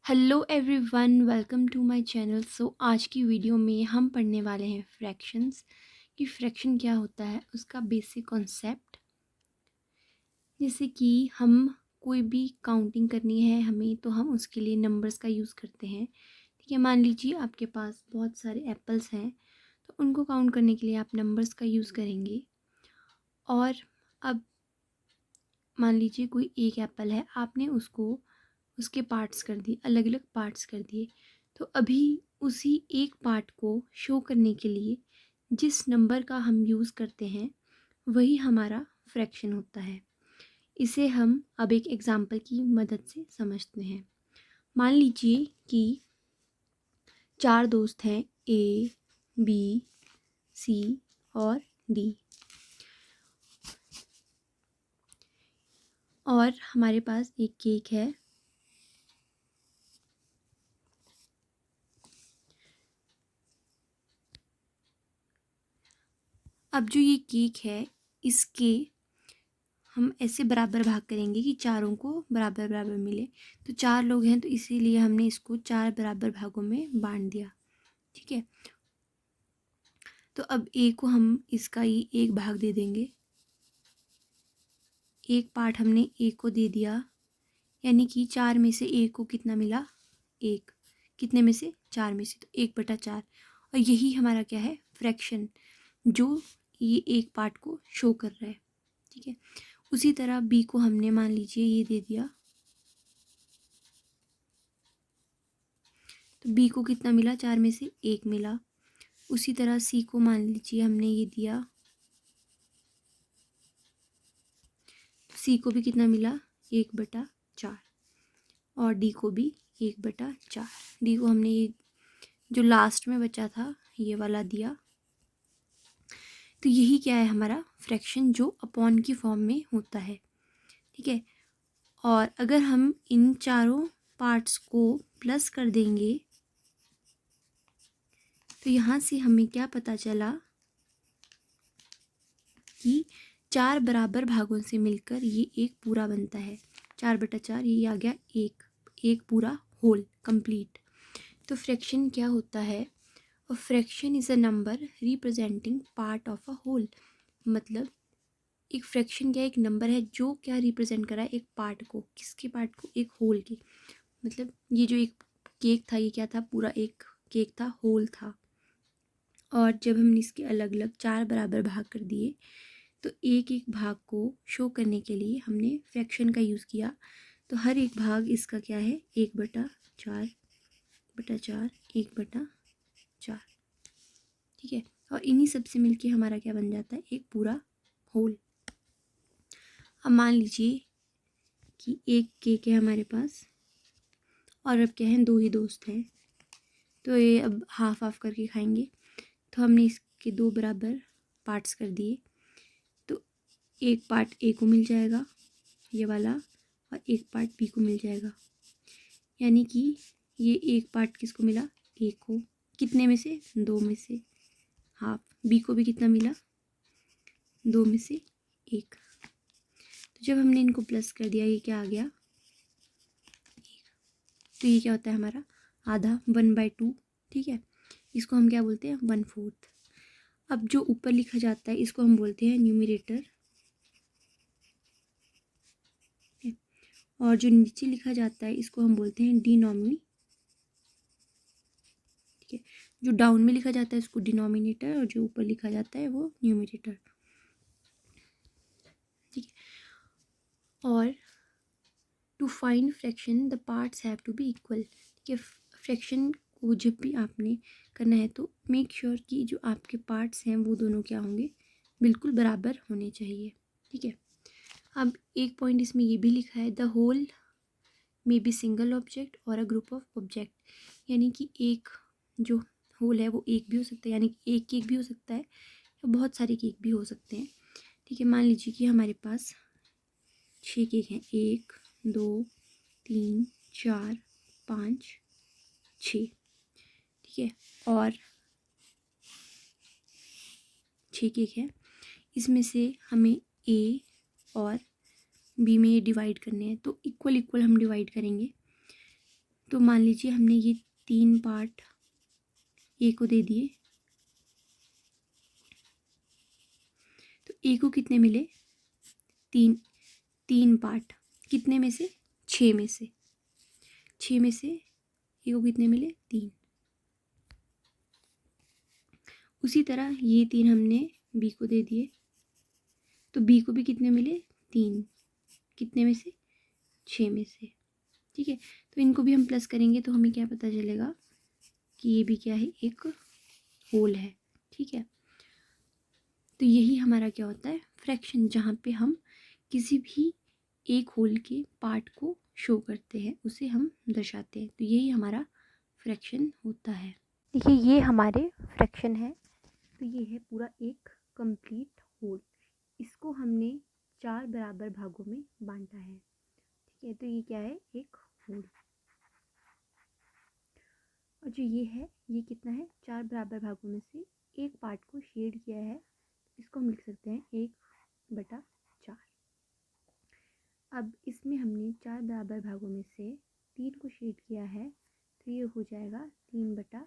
Hello everyone, welcome to my channel. आज की video में हम पढ़ने वाले हैं फ्रैक्शंस कि फ्रैक्शन क्या होता है, उसका बेसिक कॉन्सेप्ट। जैसे कि हम कोई भी काउंटिंग करनी है हमें, तो हम उसके लिए नंबर्स का यूज़ करते हैं। ठीक है, मान लीजिए आपके पास बहुत सारे एप्पल्स हैं, तो उनको काउंट करने के लिए आप नंबर्स का यूज़ करेंगे। और अब मान लीजिए कोई एक एप्पल है, आपने उसको उसके पार्ट्स कर दिए, अलग अलग पार्ट्स कर दिए। तो अभी उसी एक पार्ट को शो करने के लिए जिस नंबर का हम यूज़ करते हैं वही हमारा फ्रैक्शन होता है। इसे हम अब एक एग्जांपल की मदद से समझते हैं। मान लीजिए कि चार दोस्त हैं, ए, बी, सी और डी, और हमारे पास एक केक है। अब जो ये केक है, इसके हम ऐसे बराबर भाग करेंगे कि चारों को बराबर बराबर मिले। तो चार लोग हैं, तो इसीलिए हमने इसको चार बराबर भागों में बांट दिया। ठीक है, तो अब ए को हम इसका ही एक भाग दे देंगे। एक पार्ट हमने ए को दे दिया, यानी कि चार में से ए को कितना मिला? एक। कितने में से? चार में से, तो 1/4। और यही हमारा क्या है? फ्रैक्शन, जो ये एक पार्ट को शो कर रहा है। ठीक है, उसी तरह बी को हमने मान लीजिए ये दे दिया, तो बी को कितना मिला? चार में से एक मिला। उसी तरह सी को मान लीजिए हमने ये दिया, तो सी को भी कितना मिला? 1/4। और डी को भी 1/4। डी को हमने ये जो लास्ट में बचा था ये वाला दिया। तो यही क्या है? हमारा फ्रैक्शन, जो अपॉन की फॉर्म में होता है। ठीक है, और अगर हम इन चारों पार्ट्स को प्लस कर देंगे, तो यहाँ से हमें क्या पता चला कि चार बराबर भागों से मिलकर ये एक पूरा बनता है। 4/4, ये आ गया एक पूरा होल कंप्लीट। तो फ्रैक्शन क्या होता है? A fraction is a number representing part of a whole. मतलब एक फ्रैक्शन क्या? एक नंबर है जो क्या रिप्रेजेंट कर रहा है? एक पार्ट को। किसके पार्ट को? एक होल की। मतलब ये जो एक केक था, ये क्या था? पूरा एक केक था, होल था। और जब हमने इसके अलग अलग चार बराबर भाग कर दिए, तो एक एक भाग को शो करने के लिए हमने फ्रैक्शन का यूज़ किया। तो हर एक भाग इसका क्या है? 1/4/4, 1/4। ठीक है, और इन्हीं सब से मिलके हमारा क्या बन जाता है? एक पूरा होल। अब मान लीजिए कि एक केक है हमारे पास, और अब क्या है? दो ही दोस्त हैं, तो ये अब हाफ हाफ करके खाएंगे। तो हमने इसके दो बराबर पार्ट्स कर दिए, तो एक पार्ट ए को मिल जाएगा, ये वाला, और एक पार्ट बी को मिल जाएगा। यानी कि ये एक पार्ट किसको मिला? ए को। कितने में से? दो में से हाफ। बी को भी कितना मिला? दो में से एक। तो जब हमने इनको प्लस कर दिया, ये क्या आ गया? तो ये क्या होता है हमारा? आधा, 1/2। ठीक है, इसको हम क्या बोलते हैं? 1/4। अब जो ऊपर लिखा जाता है इसको हम बोलते हैं न्यूमरेटर, और जो नीचे लिखा जाता है इसको हम बोलते हैं डिनोमिनेटर। ठीक है, जो डाउन में लिखा जाता है इसको डिनोमिनेटर, और जो ऊपर लिखा जाता है वो न्यूमरेटर। ठीक है, और to find fraction the parts have to be equal. ठीक है, फ्रैक्शन को जब भी आपने करना है तो मेक श्योर कि जो आपके पार्ट्स हैं वो दोनों क्या होंगे? बिल्कुल बराबर होने चाहिए। ठीक है, अब एक पॉइंट इसमें ये भी लिखा है, the whole may be single object और अ ग्रुप ऑफ ऑब्जेक्ट। यानी कि एक जो होल है वो एक भी हो सकता है, यानी कि एक केक भी हो सकता है, या बहुत सारे केक भी हो सकते हैं। ठीक है, मान लीजिए कि हमारे पास 6 केक हैं, 1 2 3 4 5 6। ठीक है, और 6 केक है, इसमें से हमें ए और बी में ये डिवाइड करने हैं, तो इक्वल इक्वल हम डिवाइड करेंगे। तो मान लीजिए हमने ये 3 पार्ट ए को दे दिए, तो ए को कितने मिले? 3। 3 पार्ट कितने में से? 6 में से। 6 में से ए को कितने मिले? 3। उसी तरह ये 3 हमने बी को दे दिए, तो बी को भी कितने मिले? 3। कितने में से? 6 में से। ठीक है, तो इनको भी हम प्लस करेंगे तो हमें क्या पता चलेगा कि ये भी क्या है? एक होल है। ठीक है, तो यही हमारा क्या होता है? फ्रैक्शन, जहाँ पे हम किसी भी एक होल के पार्ट को शो करते हैं, उसे हम दर्शाते हैं। तो यही हमारा फ्रैक्शन होता है। देखिए, ये हमारे फ्रैक्शन है। तो ये है पूरा एक कंप्लीट होल। इसको हमने 4 बराबर भागों में बांटा है। ठीक है, तो ये क्या है? एक होल। और जो ये है, ये कितना है? 4 बराबर भागों में से एक पार्ट को शेड किया है, इसको हम लिख सकते हैं 1/4। अब इसमें हमने 4 बराबर भागों में से 3 को शेड किया है, तो ये हो जाएगा 3/4।